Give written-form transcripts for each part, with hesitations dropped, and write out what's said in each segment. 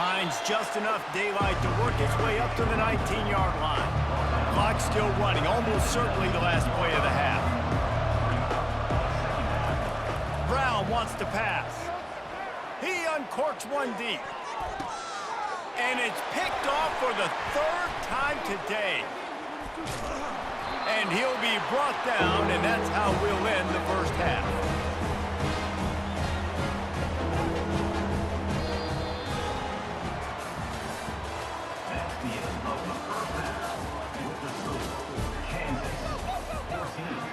Finds just enough daylight to work his way up to the 19-yard line. Clock still running, almost certainly the last play of the half. Brown wants to pass. He uncorks one deep. And it's picked off for the third time today. And he'll be brought down, and that's how we'll end the first half.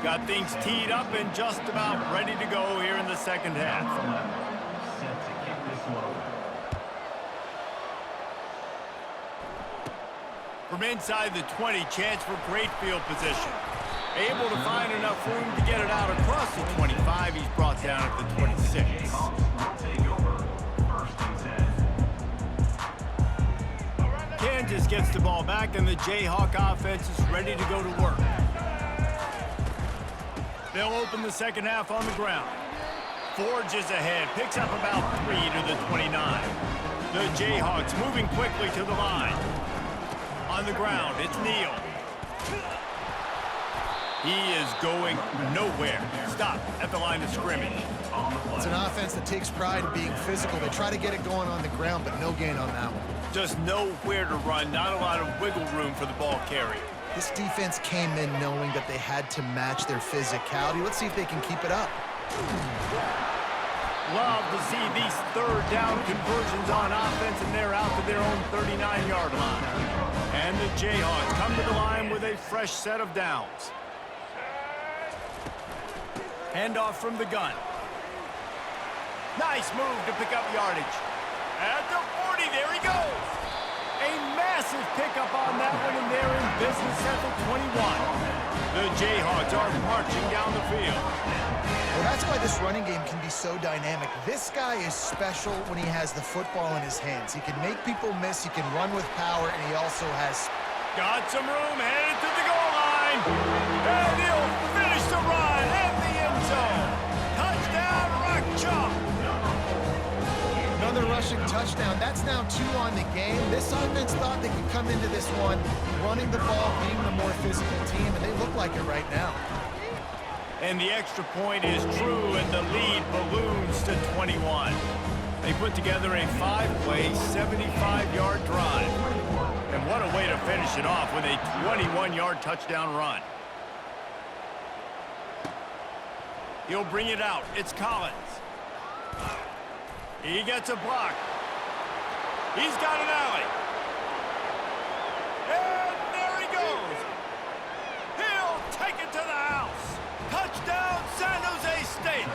Got things teed up and just about ready to go here in the second half. From inside the 20, chance for great field position. Able to find enough room to get it out across the 25. He's brought down at the 26. Kansas gets the ball back, and the Jayhawk offense is ready to go to work. They'll open the second half on the ground. Forges ahead, picks up about 3 to the 29. The Jayhawks moving quickly to the line. On the ground, it's Neal. He is going nowhere. Stop at the line of scrimmage. It's an offense that takes pride in being physical. They try to get it going on the ground, but no gain on that one. Just nowhere to run, not a lot of wiggle room for the ball carrier. This defense came in knowing that they had to match their physicality. Let's see if they can keep it up. Love to see these third down conversions on offense, and they're out to their own 39-yard line. And the Jayhawks come to the line with a fresh set of downs. Handoff from the gun. Nice move to pick up yardage. At the 40, there he goes. A massive pickup on that one, and they're in business at the 21. The Jayhawks are marching down the field. Well, that's why this running game can be so dynamic. This guy is special when he has the football in his hands. He can make people miss, he can run with power, and he also has... Got some room, headed to the goal line. And he'll finish the run in the end zone. Touchdown, Rock Chalk. Another rushing touchdown. That's now 2 on the game. This offense thought they could come into this one running the ball, being the more physical team, and they look like it right now. And the extra point is true, and the lead balloons to 21. They put together a 5-play, 75-yard drive. And what a way to finish it off with a 21-yard touchdown run. He'll bring it out. It's Collins. He gets a block. He's got an alley. And there he goes. He'll take it to the house. Touchdown, San Jose State.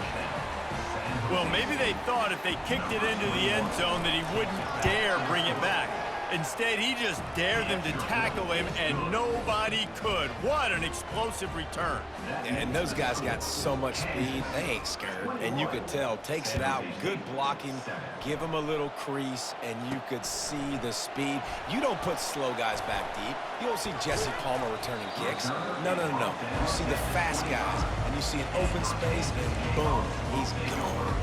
Well, maybe they thought if they kicked it into the end zone that he wouldn't dare bring it back. Instead, he just dared them to tackle him, and nobody could. What an explosive return. And those guys got so much speed, they ain't scared. And you could tell, takes it out, good blocking, give him a little crease, and you could see the speed. You don't put slow guys back deep. You don't see Jesse Palmer returning kicks. No. You see the fast guys, and you see an open space, and boom, he's gone.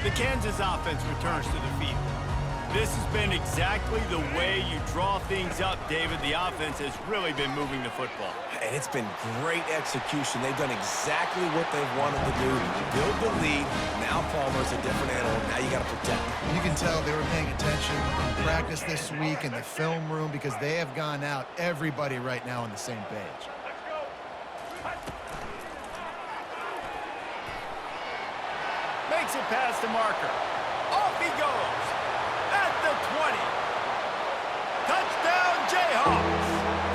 The Kansas offense returns to the field. This has been exactly the way you draw things up, David. The offense has really been moving the football. And it's been great execution. They've done exactly what they've wanted to do. Build the lead. Now Palmer's a different animal. Now you got to protect him. You can tell they were paying attention in practice this week in the film room because they have gone out, everybody right now on the same page. Makes it past the marker. Off he goes. At the 20. Touchdown, Jayhawks.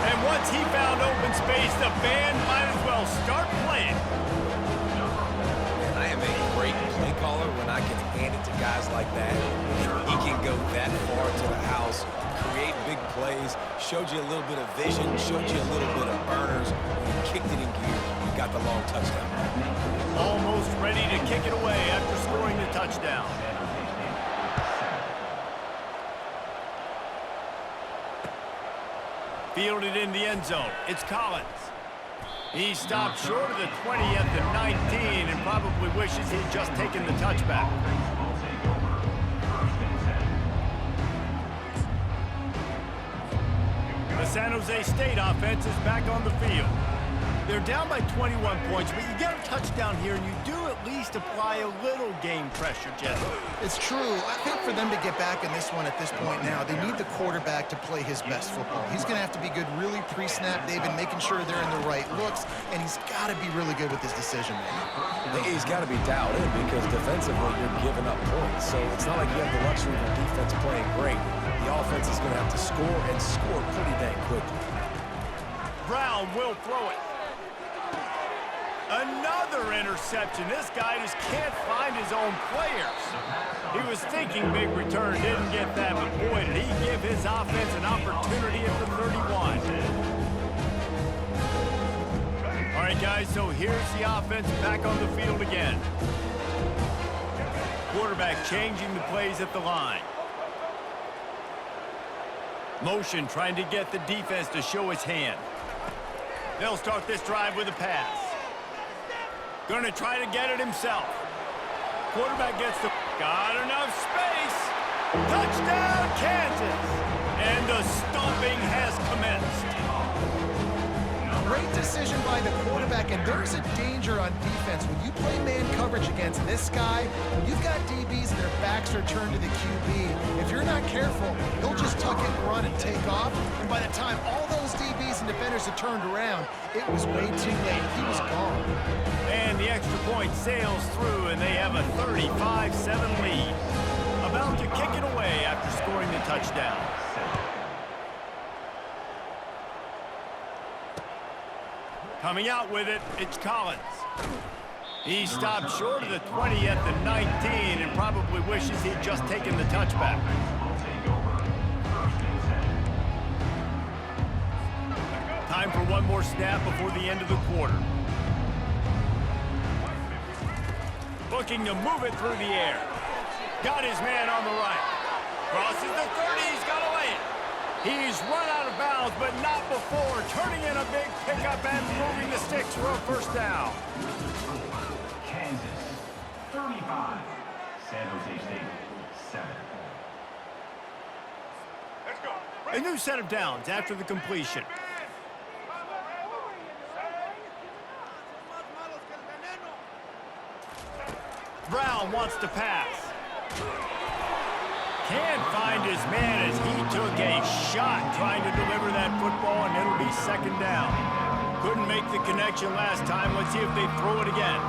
And once he found open space, the band might as well start playing. And I am a great play caller when I can hand it to guys like that. And he can go that far to the house, create big plays, showed you a little bit of vision, showed you a little bit of burners. When he kicked it in gear, he got the long touchdown. Almost ready to kick it away after scoring the touchdown. Fielded in the end zone. It's Collins. He stopped short of the 20th and 19 and probably wishes he'd just taken the touchback. The San Jose State offense is back on the field. They're down by 21 points, but you get a touchdown here, and you do at least apply a little game pressure, Jesse. It's true. I think for them to get back in this one at this point now, they need the quarterback to play his best football. He's going to have to be good really pre-snap, David, making sure they're in the right looks, and he's got to be really good with his decision-making. He's got to be dialed in because defensively you're giving up points. So it's not like you have the luxury of the defense playing great. The offense is going to have to score and score pretty dang quickly. Brown will throw it. Another interception. This guy just can't find his own players. He was thinking big return, didn't get that, but boy, did he give his offense an opportunity at the 31. All right, guys, so here's the offense back on the field again. Quarterback changing the plays at the line. Motion trying to get the defense to show his hand. They'll start this drive with a pass. Going to try to get it himself. Quarterback gets the... Got enough space. Touchdown, Kansas. And the stomping has commenced. Great decision by the quarterback, and there's a danger on defense. When you play man coverage against this guy, when you've got DBs and their backs are turned to the QB, if you're not careful, he'll just tuck it and run and take off. And by the time all those DBs and defenders had turned around, it was way too late. He was gone. And the extra point sails through, and they have a 35-7 lead. About to kick it away after scoring the touchdown. Coming out with it, it's Collins. He stopped short of the 20th and 19 and probably wishes he'd just taken the touchback. Time for one more snap before the end of the quarter. Looking to move it through the air. Got his man on the right. Crosses the 30, he's got to lay it. He's run out of bounds, but not before turning in a big pickup and moving the sticks for a first down. Kansas, 35. San Jose State, 7. Let's go. A new set of downs after the completion. Brown wants to pass. Can't find his man as he took a shot trying to deliver that football, and it'll be second down. Couldn't make the connection last time. Let's see if they throw it again.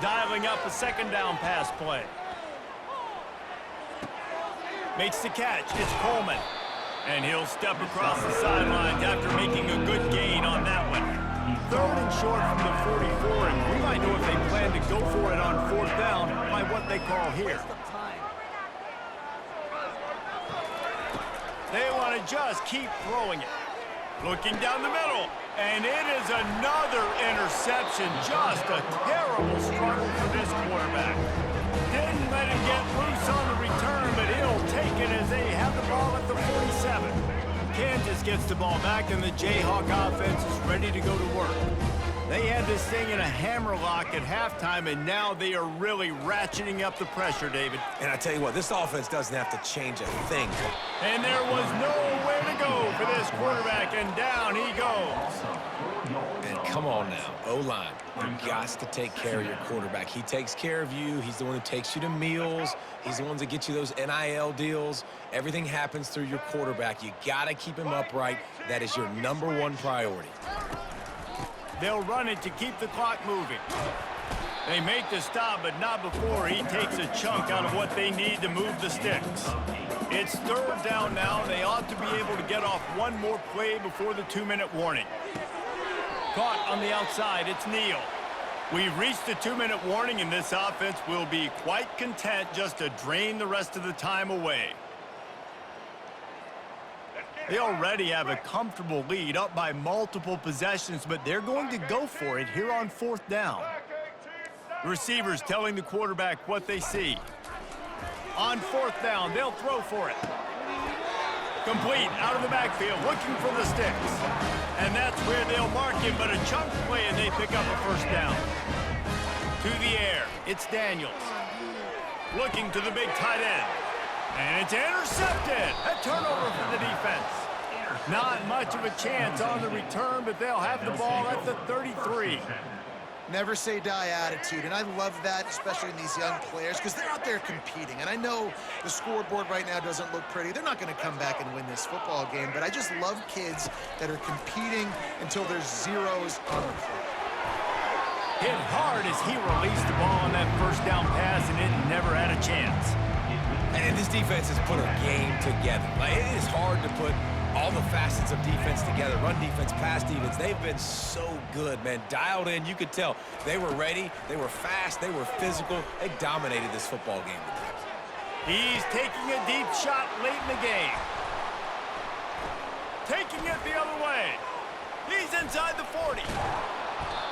Dialing up a second down pass play. Makes the catch. It's Coleman. And he'll step across the sidelines after making a good gain on that one. Third and short from the 44, and we might know if they plan to go for it on fourth down by what they call here. They want to just keep throwing it. Looking down the middle, and it is another interception. Just a terrible struggle for this quarterback. Didn't let it get loose on the return, but he'll take it as they have the ball at the 47. Kansas gets the ball back, and the Jayhawk offense is ready to go to work. They had this thing in a hammerlock at halftime, and now they are really ratcheting up the pressure, David. And I tell you what, this offense doesn't have to change a thing. And there was nowhere to go for this quarterback, and down he goes. And come on now, O-line, you got to take care of your quarterback. He takes care of you. He's the one who takes you to meals. He's the one that gets you those NIL deals. Everything happens through your quarterback. You got to keep him upright. That is your #1 priority. They'll run it to keep the clock moving. They make the stop, but not before he takes a chunk out of what they need to move the sticks. It's third down now. They ought to be able to get off one more play before the 2-minute warning. Caught on the outside, it's Neal. We've reached the 2-minute warning, and this offense will be quite content just to drain the rest of the time away. They already have a comfortable lead, up by multiple possessions, but they're going to go for it here on fourth down. Receivers telling the quarterback what they see. On 4th down, they'll throw for it. Complete out of the backfield, looking for the sticks. And that's where they'll mark him, but a chunk play and they pick up a 1st down. To the air, it's Daniels. Looking to the big tight end. And it's intercepted. A turnover for the defense. Not much of a chance on the return, but they'll have the ball at the 33. Never say die attitude, and I love that, especially in these young players, because they're out there competing. And I know the scoreboard right now doesn't look pretty. They're not going to come back and win this football game, but I just love kids that are competing until there's zeros on the clock. Hit hard as he released the ball on that 1st down pass, and it never had a chance. And this defense has put a game together. Like, it is hard to put all the facets of defense together. Run defense, pass defense. They've been so good, man. Dialed in. You could tell they were ready. They were fast. They were physical. They dominated this football game today. He's taking a deep shot late in the game. Taking it the other way. He's inside the 40.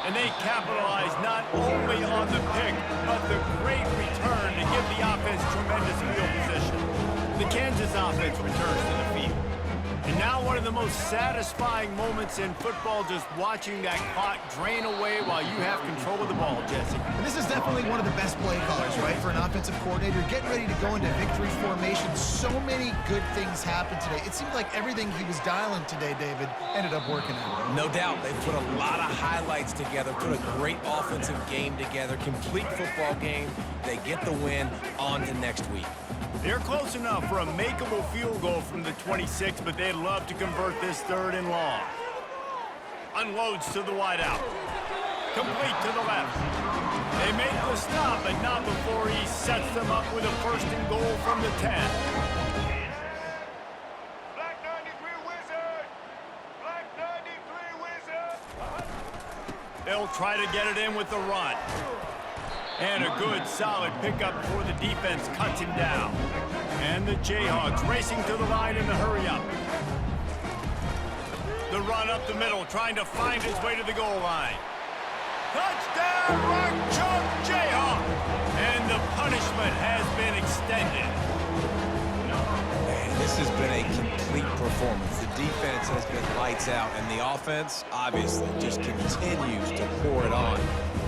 And they capitalize not only on the pick, but the great return to give the offense tremendous field position. The Kansas offense returns to the field. And now one of the most satisfying moments in football, just watching that clock drain away while you have control of the ball, Jesse. And this is definitely one of the best play callers, right, for an offensive coordinator. Getting ready to go into victory formation. So many good things happened today. It seemed like everything he was dialing today, David, ended up working out. No doubt. They put a lot of highlights together, put a great offensive game together, complete football game. They get the win. On to next week. They're close enough for a makeable field goal from the 26, but they'd love to convert this 3rd and long. Unloads to the wideout. Complete to the left. They make the stop, but not before he sets them up with a 1st and goal from the 10. Black 93 Wizard! Black 93 Wizard! They'll try to get it in with the run. And a good, solid pickup before the defense cuts him down. And the Jayhawks racing to the line in the hurry-up. The run up the middle, trying to find his way to the goal line. Touchdown, Rock Chalk Jayhawk! And the punishment has been extended. Man, this has been a complete performance. The defense has been lights out, and the offense, obviously, just continues to pour it on.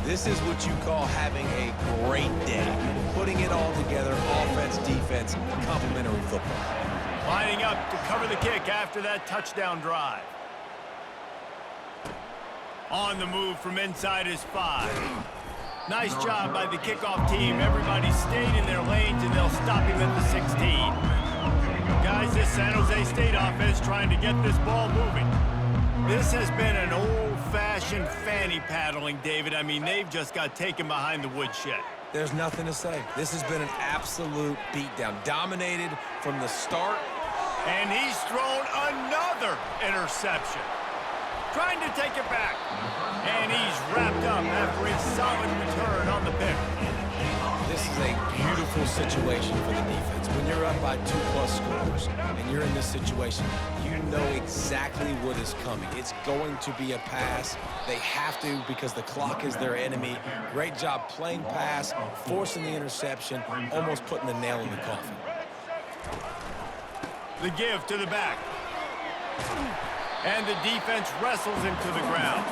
This is what you call having a great day. Putting it all together, offense, defense, complementary football. Lining up to cover the kick after that touchdown drive. On the move from inside his 5. Nice job by the kickoff team. Everybody stayed in their lanes, and they'll stop him at the 16. Guys, this San Jose State offense trying to get this ball moving. This has been an old-fashioned fanny paddling, David. I mean, they've just got taken behind the woodshed. There's nothing to say. This has been an absolute beatdown. Dominated from the start. And he's thrown another interception. Trying to take it back. And he's wrapped up after a solid return on the pick. This is a beautiful situation for the defense. When you're up by 2+ scores and you're in this situation, you know exactly what is coming. It's going to be a pass. They have to because the clock is their enemy. Great job playing pass, forcing the interception, almost putting the nail in the coffin. The give to the back. And the defense wrestles him to the ground.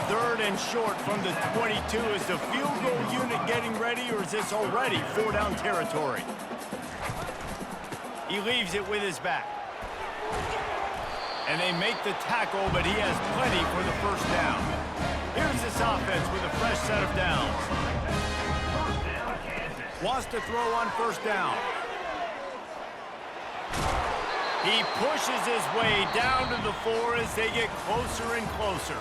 3rd and short from the 22. Is the field goal unit getting ready, or is this already 4-down territory? He leaves it with his back. And they make the tackle, but he has plenty for the 1st down. Here's this offense with a fresh set of downs. Wants to throw on 1st down. He pushes his way down to the 4 as they get closer and closer.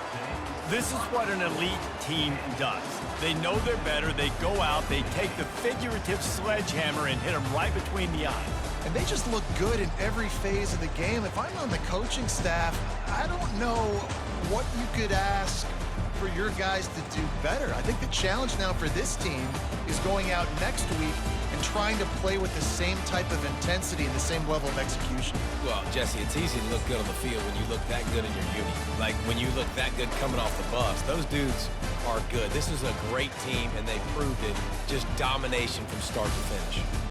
This is what an elite team does. They know they're better. They go out. They take the figurative sledgehammer and hit them right between the eyes. And they just look good in every phase of the game. If I'm on the coaching staff, I don't know what you could ask for your guys to do better. I think the challenge now for this team is going out next week and and trying to play with the same type of intensity and the same level of execution. Well, Jesse, it's easy to look good on the field when you look that good in your uni. Like when you look that good coming off the bus. Those dudes are good. This is a great team, and they proved it. Just domination from start to finish.